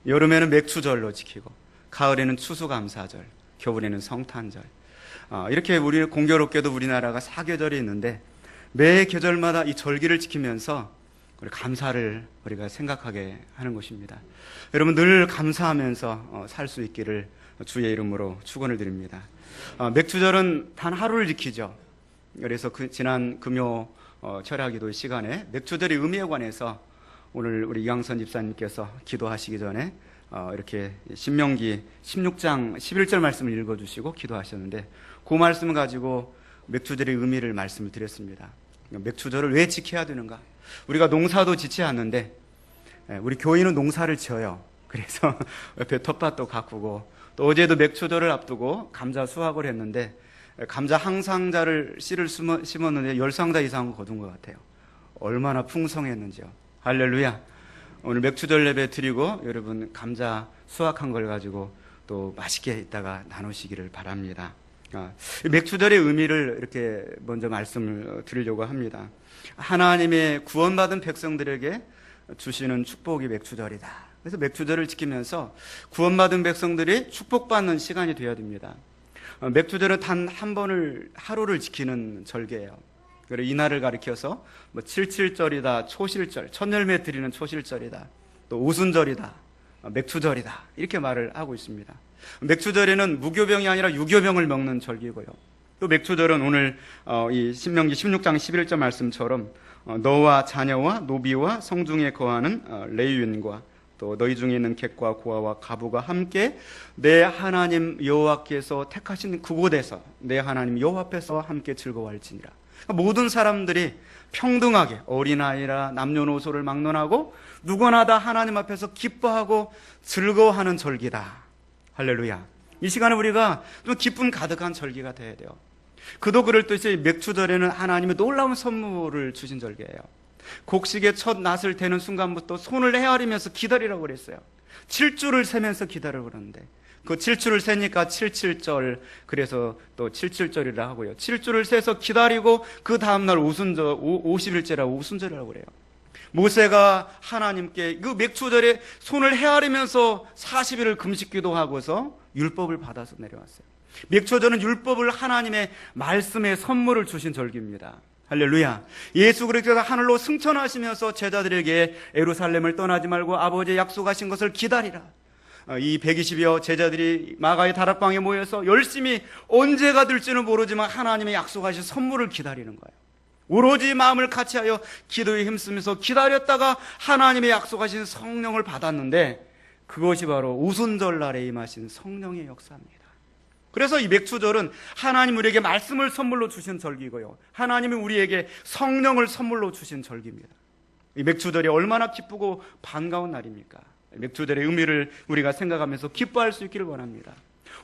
여름에는 맥추절로 지키고, 가을에는 추수감사절, 겨울에는 성탄절. 이렇게 우리 공교롭게도 우리나라가 사계절이 있는데 매 계절마다 이 절기를 지키면서 우리 감사를 우리가 생각하게 하는 것입니다. 여러분 늘 감사하면서 살 수 있기를 주의 이름으로 축원을 드립니다. 맥추절은 단 하루를 지키죠. 그래서 지난 금요 철야기도 시간에 맥추절의 의미에 관해서 오늘 우리 이광선 집사님께서 기도하시기 전에 이렇게 신명기 16장 11절 말씀을 읽어주시고 기도하셨는데, 그 말씀을 가지고 맥추절의 의미를 말씀을 드렸습니다. 맥추절을 왜 지켜야 되는가? 우리가 농사도 짓지 않는데 우리 교인은 농사를 지어요. 그래서 옆에 텃밭도 가꾸고, 또 어제도 맥추절을 앞두고 감자 수확을 했는데 감자 한 상자를 씨를 심었는데 10상자 이상은 거둔 것 같아요. 얼마나 풍성했는지요. 할렐루야. 오늘 맥추절 예배 드리고 여러분 감자 수확한 걸 가지고 또 맛있게 이따가 나누시기를 바랍니다. 맥추절의 의미를 이렇게 먼저 말씀을 드리려고 합니다. 하나님의 구원받은 백성들에게 주시는 축복이 맥추절이다. 그래서 맥추절을 지키면서 구원받은 백성들이 축복받는 시간이 되어야 됩니다. 맥추절은 단 한 번을 하루를 지키는 절기예요. 그리고 이날을 가리켜서 77절이다, 초실절, 첫 열매 드리는 초실절이다, 또 오순절이다, 맥추절이다 이렇게 말을 하고 있습니다. 맥추절에는 무교병이 아니라 유교병을 먹는 절기고요. 또 맥추절은 오늘 이 신명기 16장 11절 말씀처럼 너와 자녀와 노비와 성중에 거하는 레위인과 또 너희 중에 있는 객과 고아와 가부가 함께 내 하나님 여호와께서 택하신 그곳에서 내 하나님 여호와 앞에서 함께 즐거워할지니라. 모든 사람들이 평등하게 어린아이라 남녀노소를 막론하고 누구나 다 하나님 앞에서 기뻐하고 즐거워하는 절기다. 할렐루야. 이 시간에 우리가 좀 기쁨 가득한 절기가 되어야 돼요. 그도 그럴 듯이 맥추절에는 하나님의 놀라운 선물을 주신 절기예요. 곡식의 첫 낫을 대는 순간부터 손을 헤아리면서 기다리라고 그랬어요. 7주를 세면서 기다리라고 그러는데 그 7주를 세니까 77절, 그래서 또 77절이라 하고요. 7주를 세서 기다리고 그 다음날 오순절, 50일째라고 오순절이라고 그래요. 모세가 하나님께 그 맥추절에 손을 헤아리면서 40일을 금식 기도하고서 율법을 받아서 내려왔어요. 맥추절은 율법을 하나님의 말씀의 선물을 주신 절기입니다. 할렐루야. 예수 그리스도가 하늘로 승천하시면서 제자들에게 예루살렘을 떠나지 말고 아버지의 약속하신 것을 기다리라. 이 120여 제자들이 마가의 다락방에 모여서 열심히 언제가 될지는 모르지만 하나님의 약속하신 선물을 기다리는 거예요. 오로지 마음을 같이하여 기도에 힘쓰면서 기다렸다가 하나님의 약속하신 성령을 받았는데, 그것이 바로 오순절날에 임하신 성령의 역사입니다. 그래서 이 맥추절은 하나님 우리에게 말씀을 선물로 주신 절기고요, 하나님이 우리에게 성령을 선물로 주신 절기입니다. 이 맥추절이 얼마나 기쁘고 반가운 날입니까? 맥추절의 의미를 우리가 생각하면서 기뻐할 수 있기를 원합니다.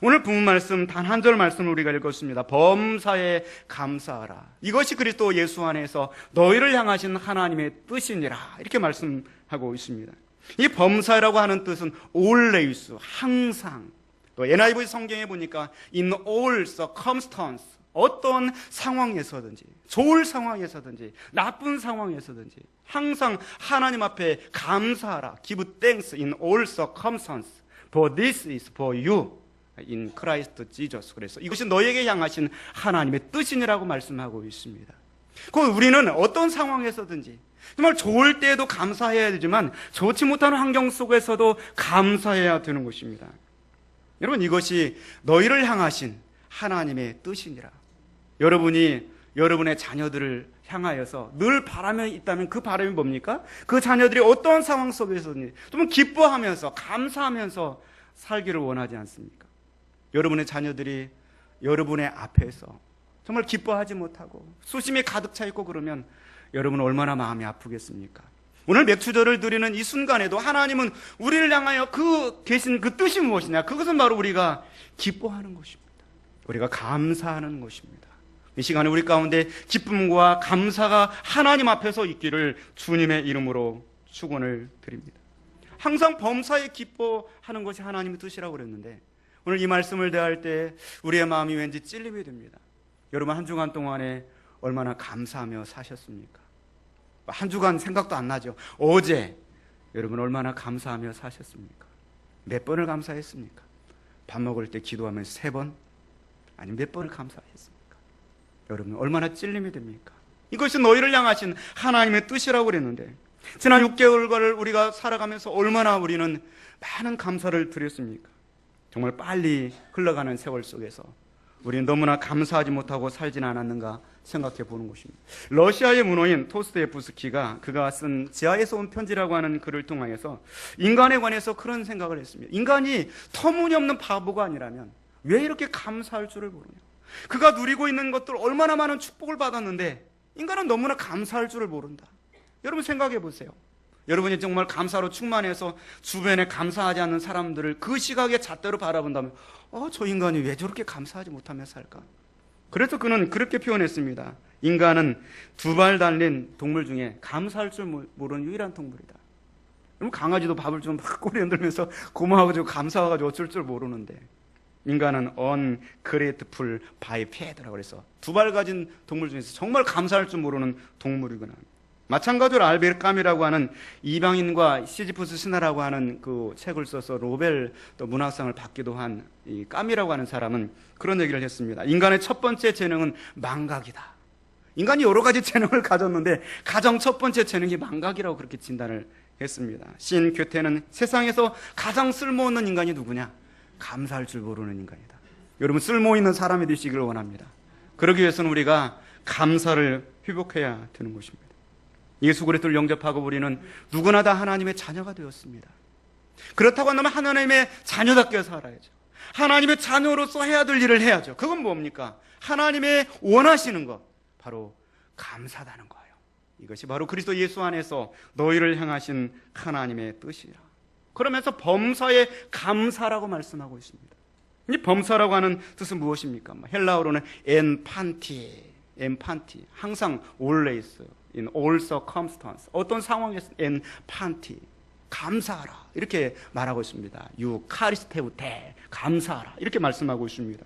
오늘 본문 말씀 단 한 절 말씀을 우리가 읽었습니다. 범사에 감사하라. 이것이 그리스도 예수 안에서 너희를 향하신 하나님의 뜻이니라. 이렇게 말씀하고 있습니다. 이 범사라고 하는 뜻은 always, 항상. 또 NIV 성경에 보니까 in all circumstance, 어떤 상황에서든지, 좋을 상황에서든지 나쁜 상황에서든지 항상 하나님 앞에 감사하라. Give thanks in all circumstances, for this is for you in Christ Jesus. 그래서 이것이 너에게 향하신 하나님의 뜻이니라고 말씀하고 있습니다. 그 우리는 어떤 상황에서든지 정말 좋을 때에도 감사해야 되지만 좋지 못한 환경 속에서도 감사해야 되는 것입니다. 여러분, 이것이 너희를 향하신 하나님의 뜻이니라. 여러분이 여러분의 자녀들을 향하여서 늘 바람이 있다면 그 바람이 뭡니까? 그 자녀들이 어떤 상황 속에서든지 좀 기뻐하면서 감사하면서 살기를 원하지 않습니까? 여러분의 자녀들이 여러분의 앞에서 정말 기뻐하지 못하고 수심이 가득 차 있고 그러면 여러분 얼마나 마음이 아프겠습니까? 오늘 맥추절을 드리는 이 순간에도 하나님은 우리를 향하여 계신 그 뜻이 무엇이냐? 그것은 바로 우리가 기뻐하는 것입니다. 우리가 감사하는 것입니다. 이 시간에 우리 가운데 기쁨과 감사가 하나님 앞에서 있기를 주님의 이름으로 축원을 드립니다. 항상 범사에 기뻐하는 것이 하나님의 뜻이라고 그랬는데 오늘 이 말씀을 대할 때 우리의 마음이 왠지 찔림이 됩니다. 여러분, 한 주간 동안에 얼마나 감사하며 사셨습니까? 한 주간 생각도 안 나죠. 어제 여러분 얼마나 감사하며 사셨습니까? 몇 번을 감사했습니까? 밥 먹을 때 기도하면서 3번? 아니 몇 번을 감사했습니까? 여러분 얼마나 찔림이 됩니까? 이것이 너희를 향하신 하나님의 뜻이라고 그랬는데 지난 6개월간을 우리가 살아가면서 얼마나 우리는 많은 감사를 드렸습니까? 정말 빨리 흘러가는 세월 속에서 우리는 너무나 감사하지 못하고 살지는 않았는가 생각해 보는 것입니다. 러시아의 문호인 토스토예프스키가 그가 쓴 지하에서 온 편지라고 하는 글을 통해서 인간에 관해서 그런 생각을 했습니다. 인간이 터무니없는 바보가 아니라면 왜 이렇게 감사할 줄을 모르냐? 그가 누리고 있는 것들 얼마나 많은 축복을 받았는데 인간은 너무나 감사할 줄을 모른다. 여러분 생각해 보세요. 여러분이 정말 감사로 충만해서 주변에 감사하지 않는 사람들을 그 시각에 잣대로 바라본다면 저 인간이 왜 저렇게 감사하지 못하며 살까? 그래서 그는 그렇게 표현했습니다. 인간은 2발 달린 동물 중에 감사할 줄 모르는 유일한 동물이다. 그럼 강아지도 밥을 좀 막 꼬리 흔들면서 고마워가지고 감사해가지고 어쩔 줄 모르는데 인간은 ungrateful biped라고 그래서 2발 가진 동물 중에서 정말 감사할 줄 모르는 동물이구나. 마찬가지로 알베르 까뮈라고 하는 이방인과 시지푸스 신화라고 하는 그 책을 써서 노벨 또 문학상을 받기도 한 이 까뮈라고 하는 사람은 그런 얘기를 했습니다. 인간의 첫 번째 재능은 망각이다. 인간이 여러 가지 재능을 가졌는데 가장 첫 번째 재능이 망각이라고 그렇게 진단을 했습니다. 시인 괴테는 세상에서 가장 쓸모없는 인간이 누구냐? 감사할 줄 모르는 인간이다. 여러분 쓸모있는 사람이 되시기를 원합니다. 그러기 위해서는 우리가 감사를 회복해야 되는 것입니다. 예수 그리스도를 영접하고 우리는 누구나 다 하나님의 자녀가 되었습니다. 그렇다고 한다면 하나님의 자녀답게 살아야죠. 하나님의 자녀로서 해야 될 일을 해야죠. 그건 뭡니까? 하나님의 원하시는 것, 바로 감사다는 거예요. 이것이 바로 그리스도 예수 안에서 너희를 향하신 하나님의 뜻이라. 그러면서 범사에 감사라고 말씀하고 있습니다. 이 범사라고 하는 뜻은 무엇입니까? 헬라어로는 엔판티, 항상 always, in all circumstances, 어떤 상황에서 엔판티, 감사하라 이렇게 말하고 있습니다. 유카리스테우테, 감사하라 이렇게 말씀하고 있습니다.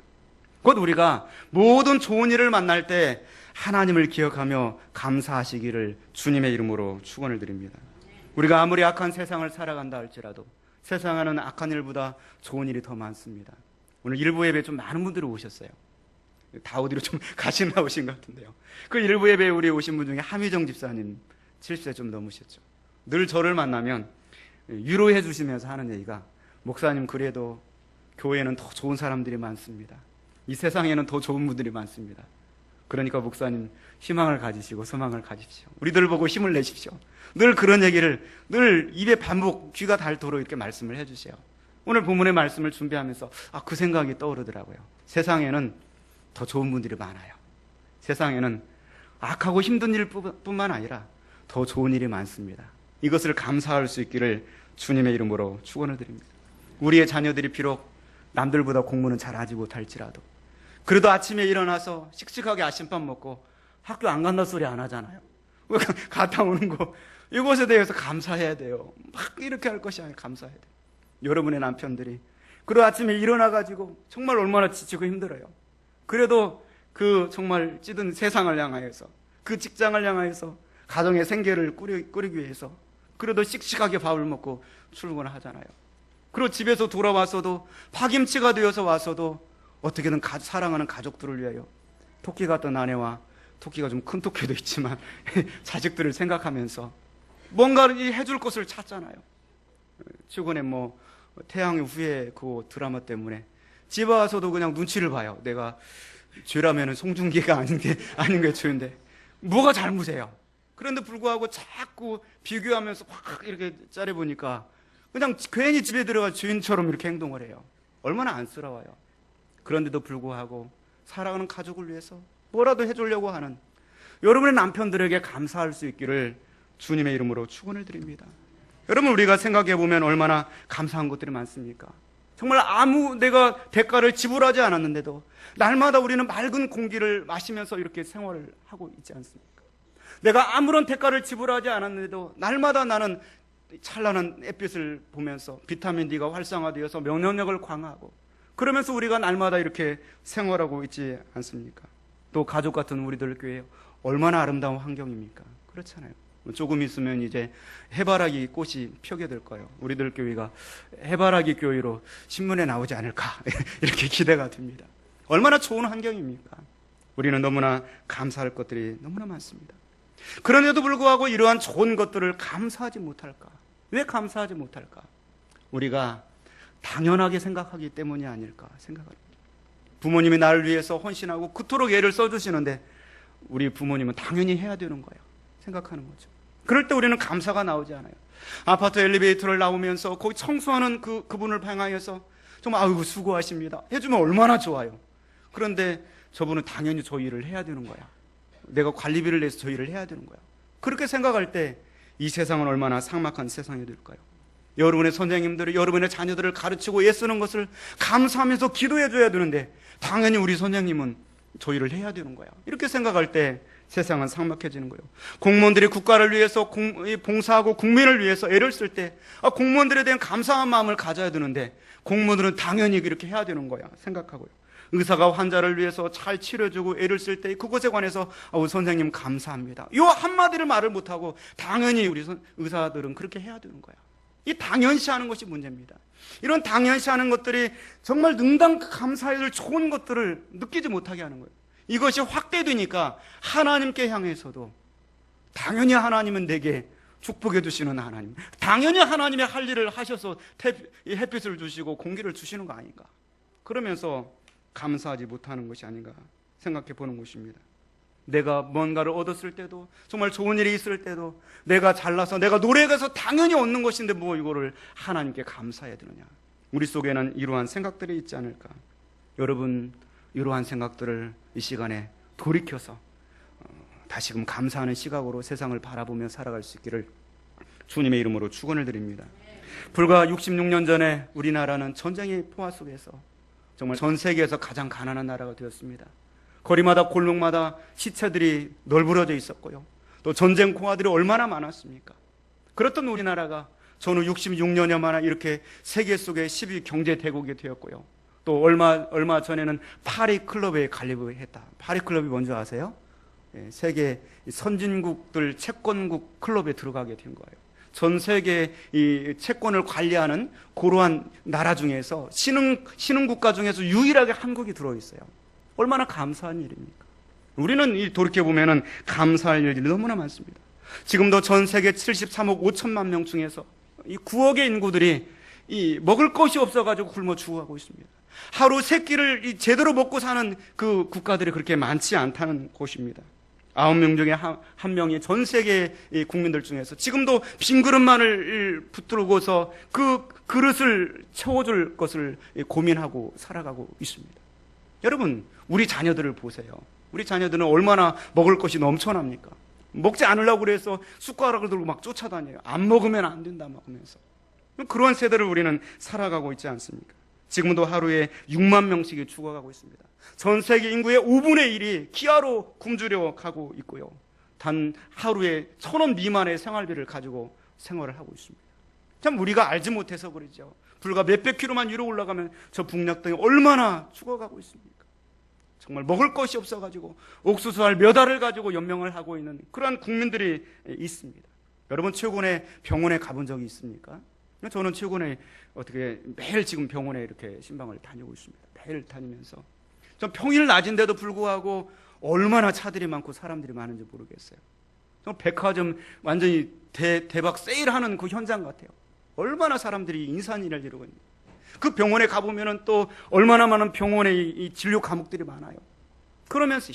곧 우리가 모든 좋은 일을 만날 때 하나님을 기억하며 감사하시기를 주님의 이름으로 축원을 드립니다. 우리가 아무리 악한 세상을 살아간다 할지라도 세상에는 악한 일보다 좋은 일이 더 많습니다. 오늘 일부 예배 좀 많은 분들이 오셨어요. 다 어디로 좀 가시나 오신 것 같은데요. 그 일부 예배에 우리 오신 분 중에 함희정 집사님 70세 좀 넘으셨죠. 늘 저를 만나면 위로해 주시면서 하는 얘기가 목사님 그래도 교회에는 더 좋은 사람들이 많습니다. 이 세상에는 더 좋은 분들이 많습니다. 그러니까 목사님 희망을 가지시고 소망을 가지십시오. 우리들 보고 힘을 내십시오. 늘 그런 얘기를 늘 입에 반복 귀가 닳도록 이렇게 말씀을 해주세요. 오늘 본문의 말씀을 준비하면서 그 생각이 떠오르더라고요. 세상에는 더 좋은 분들이 많아요. 세상에는 악하고 힘든 일뿐만 아니라 더 좋은 일이 많습니다. 이것을 감사할 수 있기를 주님의 이름으로 축원을 드립니다. 우리의 자녀들이 비록 남들보다 공부는 잘하지 못할지라도 그래도 아침에 일어나서 씩씩하게 아침밥 먹고 학교 안 간다 소리 안 하잖아요. 갔다 오는 거 이것에 대해서 감사해야 돼요. 막 이렇게 할 것이 아니라 감사해야 돼요. 여러분의 남편들이 그리고 아침에 일어나가지고 정말 얼마나 지치고 힘들어요. 그래도 그 정말 찌든 세상을 향하여서 그 직장을 향하여서 가정의 생계를 꾸리기 위해서 그래도 씩씩하게 밥을 먹고 출근을 하잖아요. 그리고 집에서 돌아와서도 파김치가 되어서 와서도 어떻게든 사랑하는 가족들을 위하여 토끼 같던 아내와 토끼가 좀 큰 토끼도 있지만 자식들을 생각하면서 뭔가를 해줄 것을 찾잖아요. 최근에 태양 후예 그 드라마 때문에 집에 와서도 그냥 눈치를 봐요. 내가 죄라면은 송중기가 아닌 게 죄인데 뭐가 잘못해요. 그런데 불구하고 자꾸 비교하면서 확 이렇게 짜려보니까 그냥 괜히 집에 들어가 주인처럼 이렇게 행동을 해요. 얼마나 안쓰러워요. 그런데도 불구하고 사랑하는 가족을 위해서 뭐라도 해주려고 하는 여러분의 남편들에게 감사할 수 있기를 주님의 이름으로 축원을 드립니다. 여러분 우리가 생각해보면 얼마나 감사한 것들이 많습니까? 정말 아무 내가 대가를 지불하지 않았는데도 날마다 우리는 맑은 공기를 마시면서 이렇게 생활을 하고 있지 않습니까? 내가 아무런 대가를 지불하지 않았는데도 날마다 나는 찬란한 햇빛을 보면서 비타민 D가 활성화되어서 면역력을 강화하고 그러면서 우리가 날마다 이렇게 생활하고 있지 않습니까? 또 가족 같은 우리들 교회 얼마나 아름다운 환경입니까? 그렇잖아요. 조금 있으면 이제 해바라기 꽃이 펴게 될 거예요. 우리들 교회가 해바라기 교회로 신문에 나오지 않을까 이렇게 기대가 됩니다. 얼마나 좋은 환경입니까? 우리는 너무나 감사할 것들이 너무나 많습니다. 그런데도 불구하고 이러한 좋은 것들을 감사하지 못할까? 왜 감사하지 못할까? 우리가 당연하게 생각하기 때문이 아닐까 생각합니다. 부모님이 나를 위해서 헌신하고 그토록 애를 써주시는데 우리 부모님은 당연히 해야 되는 거예요. 생각하는 거죠. 그럴 때 우리는 감사가 나오지 않아요. 아파트 엘리베이터를 나오면서 거기 청소하는 그분을 향하여서 정말 아이고 수고하십니다 해주면 얼마나 좋아요. 그런데 저분은 당연히 저 일을 해야 되는 거야. 내가 관리비를 내서 저 일을 해야 되는 거야. 그렇게 생각할 때 이 세상은 얼마나 삭막한 세상이 될까요? 여러분의 선생님들이 여러분의 자녀들을 가르치고 애쓰는 것을 감사하면서 기도해 줘야 되는데 당연히 우리 선생님은 저 일을 해야 되는 거야. 이렇게 생각할 때 세상은 삭막해지는 거예요. 공무원들이 국가를 위해서 봉사하고 국민을 위해서 애를 쓸 때 공무원들에 대한 감사한 마음을 가져야 되는데 공무원들은 당연히 이렇게 해야 되는 거야 생각하고요. 의사가 환자를 위해서 잘 치료해주고 애를 쓸 때 그것에 관해서 선생님 감사합니다. 이 한마디를 말을 못하고 당연히 우리 의사들은 그렇게 해야 되는 거야. 이 당연시하는 것이 문제입니다. 이런 당연시하는 것들이 정말 응당 감사해야 될 좋은 것들을 느끼지 못하게 하는 거예요. 이것이 확대되니까 하나님께 향해서도 당연히 하나님은 내게 축복해 주시는 하나님, 당연히 하나님의 할 일을 하셔서 햇빛을 주시고 공기를 주시는 거 아닌가, 그러면서 감사하지 못하는 것이 아닌가 생각해 보는 것입니다. 내가 뭔가를 얻었을 때도 정말 좋은 일이 있을 때도 내가 잘나서 내가 노력해서 당연히 얻는 것인데 뭐 이거를 하나님께 감사해야 되느냐. 우리 속에는 이러한 생각들이 있지 않을까. 여러분 이러한 생각들을 이 시간에 돌이켜서 다시금 감사하는 시각으로 세상을 바라보며 살아갈 수 있기를 주님의 이름으로 축원을 드립니다. 불과 66년 전에 우리나라는 전쟁의 포화 속에서 정말 전 세계에서 가장 가난한 나라가 되었습니다. 거리마다 골목마다 시체들이 널브러져 있었고요. 또 전쟁 공화들이 얼마나 많았습니까? 그렇던 우리나라가 전후 66년여 만에 이렇게 세계 속의 10위 경제 대국이 되었고요. 또 얼마 전에는 파리 클럽에 가입을 했다. 파리 클럽이 뭔지 아세요? 세계 선진국들 채권국 클럽에 들어가게 된 거예요. 전 세계 이 채권을 관리하는 그러한 나라 중에서 신흥 국가 중에서 유일하게 한국이 들어 있어요. 얼마나 감사한 일입니까? 우리는 돌이켜 보면은 감사할 일이 너무나 많습니다. 지금도 전 세계 73억 5천만 명 중에서 이 9억의 인구들이 이 먹을 것이 없어가지고 굶어 죽어가고 있습니다. 하루 세 끼를 제대로 먹고 사는 그 국가들이 그렇게 많지 않다는 곳입니다. 9명 중에 한 명이 전 세계 국민들 중에서 지금도 빈 그릇만을 붙들고서 그 그릇을 채워줄 것을 고민하고 살아가고 있습니다. 여러분, 우리 자녀들을 보세요. 우리 자녀들은 얼마나 먹을 것이 넘쳐납니까? 먹지 않으려고 그래서 숟가락을 들고 막 쫓아다녀요. 안 먹으면 안 된다 막 하면서. 그런 세대를 우리는 살아가고 있지 않습니까? 지금도 하루에 6만 명씩이 죽어가고 있습니다. 전 세계 인구의 5분의 1이 기아로 굶주려 가고 있고요. 단 하루에 1,000원 미만의 생활비를 가지고 생활을 하고 있습니다. 참 우리가 알지 못해서 그러죠. 불과 몇백 킬로만 위로 올라가면 저 북녘 땅이 얼마나 죽어가고 있습니까? 정말 먹을 것이 없어가지고 옥수수알 몇 알을 가지고 연명을 하고 있는 그러한 국민들이 있습니다. 여러분 최근에 병원에 가본 적이 있습니까? 저는 최근에 어떻게 매일 지금 병원에 이렇게 신방을 다니고 있습니다. 매일 다니면서 전 평일 낮인데도 불구하고 얼마나 차들이 많고 사람들이 많은지 모르겠어요. 백화점 완전히 대박 세일하는 그 현장 같아요. 얼마나 사람들이 인산인해를 이루고 있는. 그 병원에 가보면은 또 얼마나 많은 병원에 이 진료 과목들이 많아요. 그러면서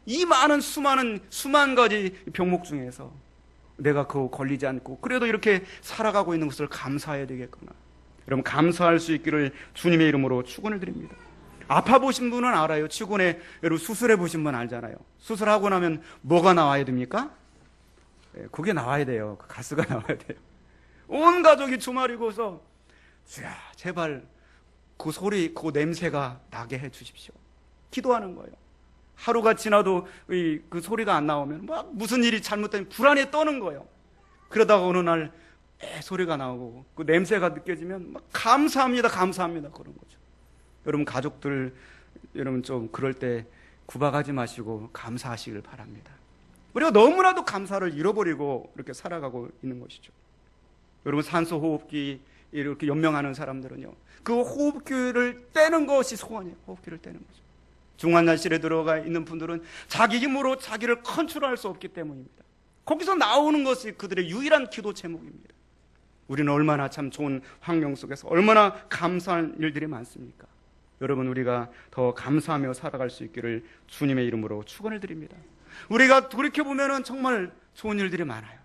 이 많은 수만 가지 병목 중에서 내가 그거 걸리지 않고 그래도 이렇게 살아가고 있는 것을 감사해야 되겠구나. 여러분 감사할 수 있기를 주님의 이름으로 축원을 드립니다. 아파 보신 분은 알아요. 최근에 여러분 수술해 보신 분 알잖아요. 수술하고 나면 뭐가 나와야 됩니까? 그게 나와야 돼요. 그 가스가 나와야 돼요. 온 가족이 주말이고서 주야 제발 그 소리 그 냄새가 나게 해 주십시오. 기도하는 거예요. 하루가 지나도 그 소리가 안 나오면 막 무슨 일이 잘못되면 불안에 떠는 거예요. 그러다가 어느 날 소리가 나오고 그 냄새가 느껴지면 막 감사합니다 그런 거죠. 여러분 가족들 여러분 좀 그럴 때 구박하지 마시고 감사하시길 바랍니다. 우리가 너무나도 감사를 잃어버리고 이렇게 살아가고 있는 것이죠. 여러분, 산소 호흡기 이렇게 연명하는 사람들은요, 그 호흡기를 떼는 것이 소원이에요. 호흡기를 떼는 거죠. 중환자실에 들어가 있는 분들은 자기 힘으로 자기를 컨트롤할 수 없기 때문입니다. 거기서 나오는 것이 그들의 유일한 기도 제목입니다. 우리는 얼마나 참 좋은 환경 속에서 얼마나 감사한 일들이 많습니까? 여러분, 우리가 더 감사하며 살아갈 수 있기를 주님의 이름으로 축원을 드립니다. 우리가 돌이켜보면 정말 좋은 일들이 많아요.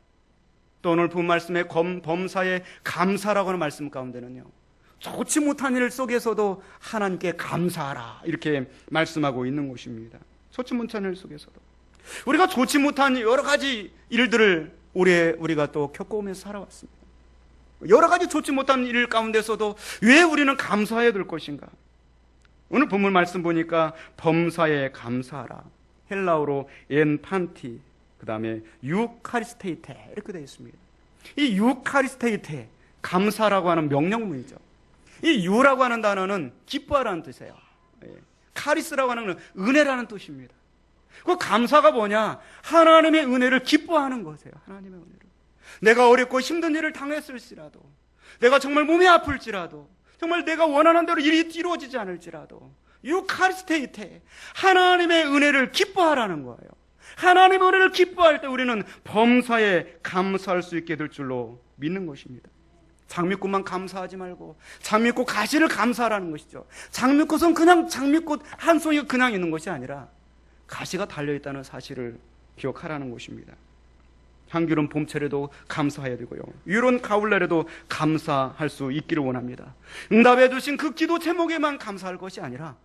또 오늘 본 말씀의 범사에 감사라고 하는 말씀 가운데는요, 좋지 못한 일 속에서도 하나님께 감사하라 이렇게 말씀하고 있는 것입니다. 좋지 못한 일 속에서도 우리가 좋지 못한 여러 가지 일들을 올해 우리가 또 겪어오면서 살아왔습니다. 여러 가지 좋지 못한 일 가운데서도 왜 우리는 감사해야 될 것인가? 오늘 본문 말씀 보니까 범사에 감사하라, 헬라어로 엔판티, 그 다음에 유카리스테이테 이렇게 되어 있습니다. 이 유카리스테이테, 감사라고 하는 명령문이죠. 이 유라고 하는 단어는 기뻐하라는 뜻이에요. 카리스라고 하는 은혜라는 뜻입니다. 그 감사가 뭐냐? 하나님의 은혜를 기뻐하는 것이에요. 하나님의 은혜를. 내가 어렵고 힘든 일을 당했을지라도, 내가 정말 몸이 아플지라도, 정말 내가 원하는 대로 일이 이루어지지 않을지라도 유카리스테이테, 하나님의 은혜를 기뻐하라는 거예요. 하나님의 은혜를 기뻐할 때 우리는 범사에 감사할 수 있게 될 줄로 믿는 것입니다. 장미꽃만 감사하지 말고 장미꽃 가시를 감사하라는 것이죠. 장미꽃은 그냥 장미꽃 한 송이가 그냥 있는 것이 아니라 가시가 달려있다는 사실을 기억하라는 것입니다. 향기로운 봄철에도 감사해야 되고요, 유로운 가을날에도 감사할 수 있기를 원합니다. 응답해 주신 그 기도 제목에만 감사할 것이 아니라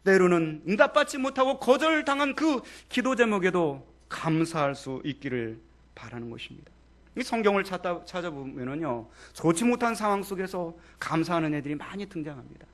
때로는 응답받지 못하고 거절당한 그 기도 제목에도 감사할 수 있기를 바라는 것입니다. 이 성경을 찾아보면요, 좋지 못한 상황 속에서 감사하는 애들이 많이 등장합니다.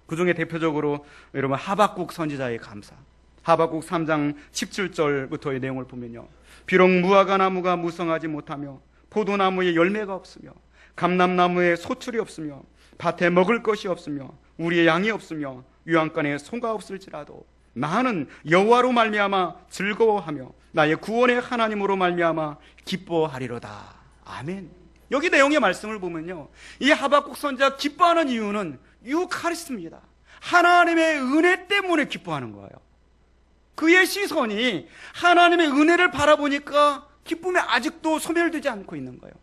그 중에 대표적으로 여러분 하박국 선지자의 감사, 하박국 3장 17절부터의 내용을 보면요, 비록 무화과 나무가 무성하지 못하며 포도나무에 열매가 없으며 감람나무에 소출이 없으며 밭에 먹을 것이 없으며 우리의 양이 없으며 유황간에 소가 없을지라도 나는 여호와로 말미암아 즐거워하며 나의 구원의 하나님으로 말미암아 기뻐하리로다. 아멘. 여기 내용의 말씀을 보면요, 이 하박국 선지자 기뻐하는 이유는 유카리스입니다. 하나님의 은혜 때문에 기뻐하는 거예요. 그의 시선이 하나님의 은혜를 바라보니까 기쁨이 아직도 소멸되지 않고 있는 거예요.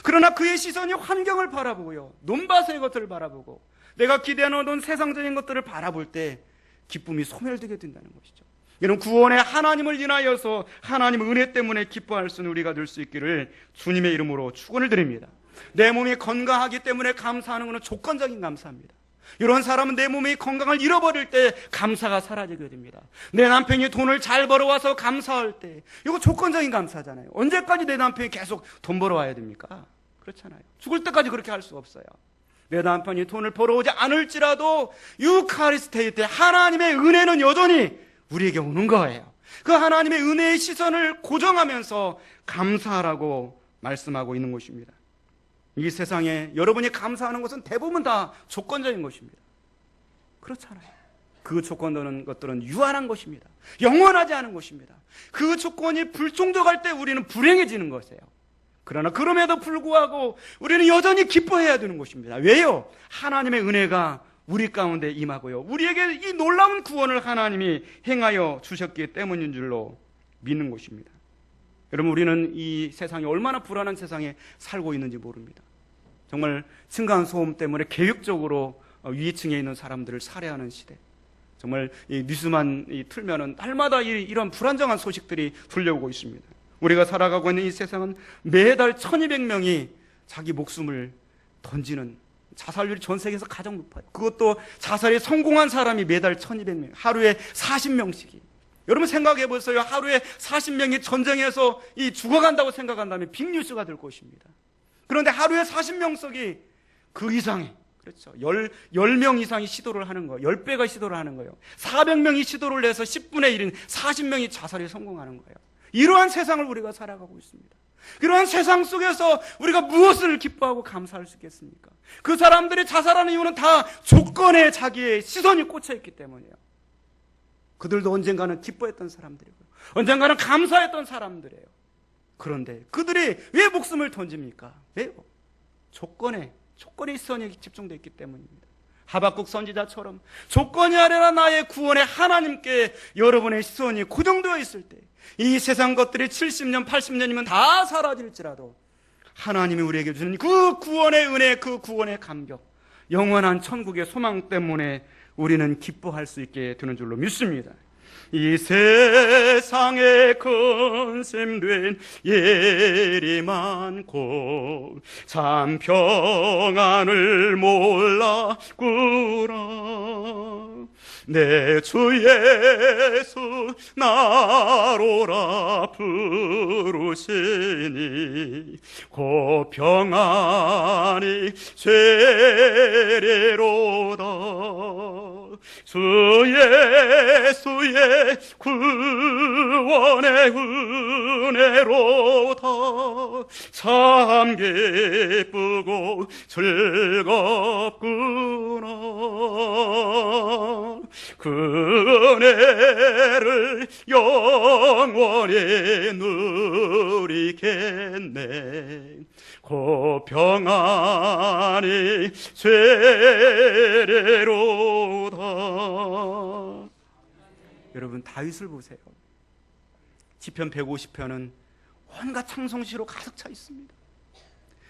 그러나 그의 시선이 환경을 바라보고요, 논밭의 것들을 바라보고 내가 기대하는 세상적인 것들을 바라볼 때 기쁨이 소멸되게 된다는 것이죠. 여러분, 구원의 하나님을 인하여서 하나님 은혜 때문에 기뻐할 수 있는 우리가 될 수 있기를 주님의 이름으로 축원을 드립니다. 내 몸이 건강하기 때문에 감사하는 것은 조건적인 감사입니다. 이런 사람은 내 몸의 건강을 잃어버릴 때 감사가 사라지게 됩니다. 내 남편이 돈을 잘 벌어와서 감사할 때, 이거 조건적인 감사잖아요. 언제까지 내 남편이 계속 돈 벌어와야 됩니까? 그렇잖아요. 죽을 때까지 그렇게 할 수 없어요. 내 남편이 돈을 벌어오지 않을지라도 유카리스테이테, 하나님의 은혜는 여전히 우리에게 오는 거예요. 그 하나님의 은혜의 시선을 고정하면서 감사하라고 말씀하고 있는 것입니다. 이 세상에 여러분이 감사하는 것은 대부분 다 조건적인 것입니다. 그렇잖아요. 그 조건되는 것들은 유한한 것입니다. 영원하지 않은 것입니다. 그 조건이 불충족할 때 우리는 불행해지는 것이에요. 그러나 그럼에도 불구하고 우리는 여전히 기뻐해야 되는 것입니다. 왜요? 하나님의 은혜가 우리 가운데 임하고요, 우리에게 이 놀라운 구원을 하나님이 행하여 주셨기 때문인 줄로 믿는 것입니다. 여러분, 우리는 이 세상이 얼마나 불안한 세상에 살고 있는지 모릅니다. 정말 층간소음 때문에 계획적으로 위층에 있는 사람들을 살해하는 시대, 정말 이 뉴스만 틀면은 날마다 이런 불안정한 소식들이 들려오고 있습니다. 우리가 살아가고 있는 이 세상은 매달 1200명이 자기 목숨을 던지는 자살률이 전 세계에서 가장 높아요. 그것도 자살에 성공한 사람이 매달 1200명, 하루에 40명씩이. 여러분 생각해 보세요. 하루에 40명이 전쟁에서 죽어간다고 생각한다면 빅뉴스가 될 것입니다. 그런데 하루에 40명씩이 그 이상의, 그렇죠, 10명 이상이 시도를 하는 거예요. 10배가 시도를 하는 거예요. 400명이 시도를 해서 10분의 1인 40명이 자살에 성공하는 거예요. 이러한 세상을 우리가 살아가고 있습니다. 이러한 세상 속에서 우리가 무엇을 기뻐하고 감사할 수 있겠습니까? 그 사람들이 자살하는 이유는 다 조건에 자기의 시선이 꽂혀 있기 때문이에요. 그들도 언젠가는 기뻐했던 사람들이고요. 언젠가는 감사했던 사람들이에요. 그런데 그들이 왜 목숨을 던집니까? 왜요? 조건에 시선이 집중되어 있기 때문입니다. 하박국 선지자처럼 조건이 아니라 나의 구원의 하나님께 여러분의 시선이 고정되어 있을 때 이 세상 것들이 70년, 80년이면 다 사라질지라도 하나님이 우리에게 주는 그 구원의 은혜, 그 구원의 감격, 영원한 천국의 소망 때문에 우리는 기뻐할 수 있게 되는 줄로 믿습니다. 이 세상에 근심된 일이 많고 참 평안을 몰랐구나. 내 주 예수 나로라 부르시니 그 평안이 되리로다. 주 예수의 구원의 은혜로다. 참 기쁘고 즐겁구나. 그 은혜를 영원히 누리겠네. 그 평안이 되리로다. 여러분, 다윗을 보세요. 시편 150편은 온갖 찬송시로 가득 차 있습니다.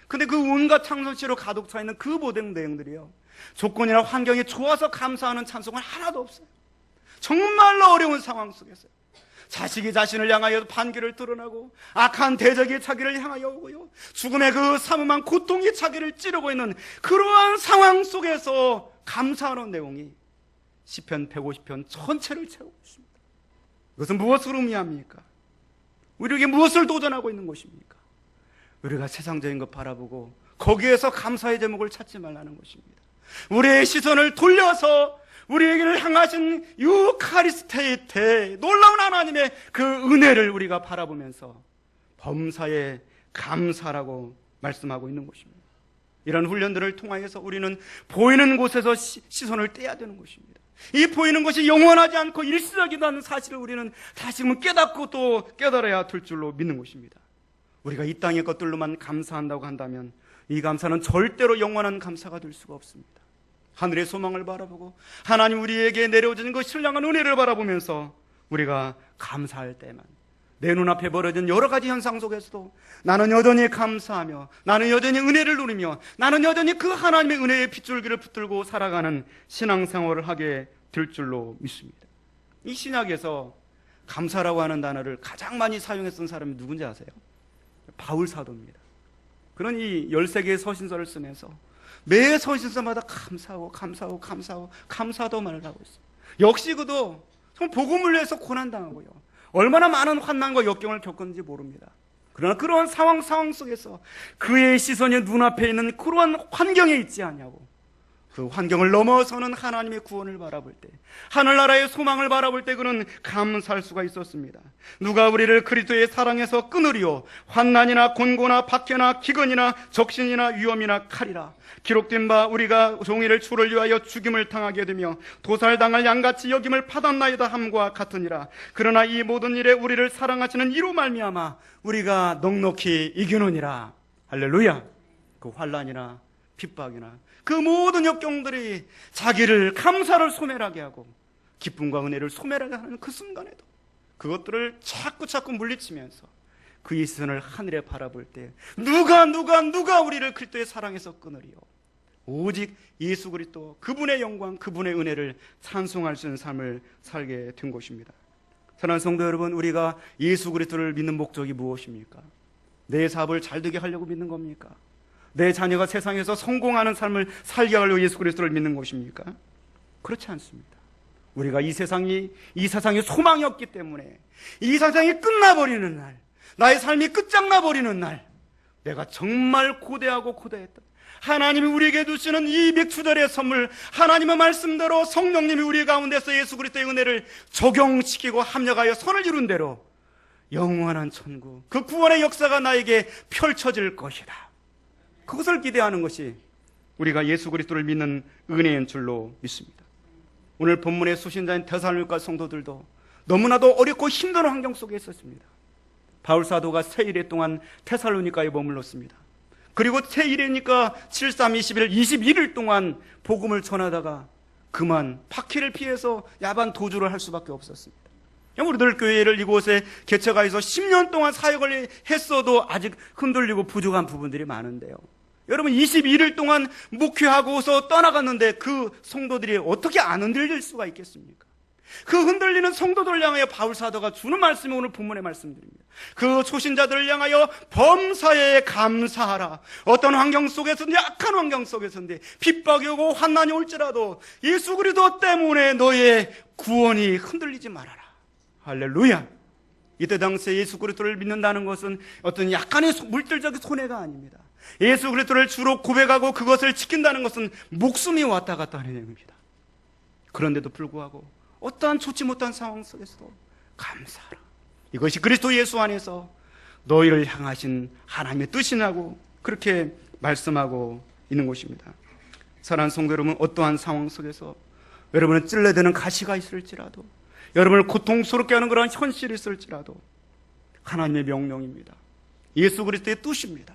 근데 그 온갖 찬송시로 가득 차 있는 그 모든 내용들이요, 조건이나 환경이 좋아서 감사하는 찬송은 하나도 없어요. 정말로 어려운 상황 속에서 자식이 자신을 향하여 반기를 드러나고 악한 대적이 자기를 향하여 오고요, 죽음의 그 삼엄한 고통이 자기를 찌르고 있는 그러한 상황 속에서 감사하는 내용이 시편 150편 전체를 채우고 있습니다. 이것은 무엇을 의미합니까? 우리에게 무엇을 도전하고 있는 것입니까? 우리가 세상적인 것 바라보고 거기에서 감사의 제목을 찾지 말라는 것입니다. 우리의 시선을 돌려서 우리에게를 향하신 유카리스테이테 놀라운 하나님의 그 은혜를 우리가 바라보면서 범사에 감사라고 말씀하고 있는 것입니다. 이런 훈련들을 통하여서 우리는 보이는 곳에서 시선을 떼야 되는 것입니다. 이 보이는 것이 영원하지 않고 일시적이라는 사실을 우리는 다시금 깨닫고 또 깨달아야 될 줄로 믿는 것입니다. 우리가 이 땅의 것들로만 감사한다고 한다면 이 감사는 절대로 영원한 감사가 될 수가 없습니다. 하늘의 소망을 바라보고 하나님 우리에게 내려오는 그 신령한 은혜를 바라보면서 우리가 감사할 때만 내 눈앞에 벌어진 여러 가지 현상 속에서도 나는 여전히 감사하며 나는 여전히 은혜를 누리며 나는 여전히 그 하나님의 은혜의 빗줄기를 붙들고 살아가는 신앙생활을 하게 될 줄로 믿습니다. 이 신약에서 감사라고 하는 단어를 가장 많이 사용했던 사람이 누군지 아세요? 바울 사도입니다. 그런 이 13개의 서신서를 쓰면서 매 서신서마다 감사도만을 하고 있어요. 역시 그도 정말 복음을 위해서 고난당하고요, 얼마나 많은 환난과 역경을 겪었는지 모릅니다. 그러나 그러한 상황 속에서 그의 시선이 눈앞에 있는 그러한 환경에 있지 않냐고, 그 환경을 넘어서는 하나님의 구원을 바라볼 때, 하늘나라의 소망을 바라볼 때 그는 감사할 수가 있었습니다. 누가 우리를 그리스도의 사랑에서 끊으리요? 환난이나 곤고나 박해나 기근이나 적신이나 위험이나 칼이라. 기록된 바 우리가 종일을 주를 위하여 죽임을 당하게 되며 도살당할 양같이 여김을 받았나이다 함과 같으니라. 그러나 이 모든 일에 우리를 사랑하시는 이로 말미암아 우리가 넉넉히 이기느니라. 할렐루야. 그 환난이나 핍박이나 그 모든 역경들이 자기를 감사를 소멸하게 하고 기쁨과 은혜를 소멸하게 하는 그 순간에도 그것들을 자꾸 물리치면서 그의 시선을 하늘에 바라볼 때 누가 우리를 그리스도의 사랑에서 끊으리요? 오직 예수 그리스도, 그분의 영광, 그분의 은혜를 찬송할 수 있는 삶을 살게 된 것입니다. 사랑하는 성도 여러분, 우리가 예수 그리스도를 믿는 목적이 무엇입니까? 내 사업을 잘 되게 하려고 믿는 겁니까? 내 자녀가 세상에서 성공하는 삶을 살게 하려고 예수 그리스도를 믿는 것입니까? 그렇지 않습니다. 우리가 이 세상이 소망이 없기 때문에 이 세상이 끝나버리는 날, 나의 삶이 끝장나버리는 날, 내가 정말 고대했던 하나님이 우리에게 주시는 이 맥주절의 선물, 하나님의 말씀대로 성령님이 우리 가운데서 예수 그리스도의 은혜를 적용시키고 합력하여 선을 이룬 대로 영원한 천국, 그 구원의 역사가 나에게 펼쳐질 것이다. 그것을 기대하는 것이 우리가 예수 그리스도를 믿는 은혜인 줄로 믿습니다. 오늘 본문의 수신자인 데살로니가 성도들도 너무나도 어렵고 힘든 환경 속에 있었습니다. 바울 사도가 세 일해 동안 데살로니가에 머물렀습니다. 그리고 세 일이니까 73, 21일, 21일 동안 복음을 전하다가 그만 박해를 피해서 야반 도주를 할 수밖에 없었습니다. 우리들 교회를 이곳에 개척하여서 10년 동안 사역을 했어도 아직 흔들리고 부족한 부분들이 많은데요. 여러분 21일 동안 목회하고서 떠나갔는데 그 성도들이 어떻게 안 흔들릴 수가 있겠습니까? 그 흔들리는 성도들을 향하여 바울 사도가 주는 말씀이 오늘 본문의 말씀드립니다. 그 초신자들을 향하여 범사에 감사하라. 어떤 환경 속에서든지 악한 환경 속에서든지 핍박이 오고 환난이 올지라도 예수 그리스도 때문에 너의 구원이 흔들리지 말아라. 할렐루야. 이때 당시에 예수 그리스도를 믿는다는 것은 어떤 약간의 물질적인 손해가 아닙니다. 예수 그리스도를 주로 고백하고 그것을 지킨다는 것은 목숨이 왔다 갔다 하는 얘기입니다. 그런데도 불구하고 어떠한 좋지 못한 상황 속에서도 감사하라. 이것이 그리스도 예수 안에서 너희를 향하신 하나님의 뜻이라고 그렇게 말씀하고 있는 것입니다. 사랑하는 성도 여러분, 어떠한 상황 속에서 여러분은 찔레대는 가시가 있을지라도, 여러분을 고통스럽게 하는 그러한 현실이 있을지라도 하나님의 명령입니다. 예수 그리스도의 뜻입니다.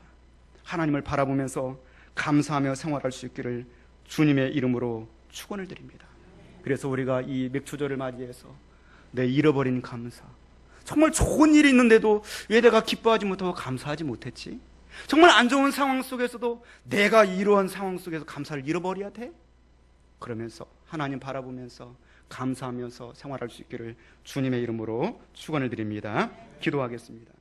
하나님을 바라보면서 감사하며 생활할 수 있기를 주님의 이름으로 축원을 드립니다. 그래서 우리가 이 맥주절을 맞이해서 내 잃어버린 감사, 정말 좋은 일이 있는데도 왜 내가 기뻐하지 못하고 감사하지 못했지? 정말 안 좋은 상황 속에서도 내가 이러한 상황 속에서 감사를 잃어버려야 돼? 그러면서 하나님 바라보면서 감사하면서 생활할 수 있기를 주님의 이름으로 축원을 드립니다. 기도하겠습니다.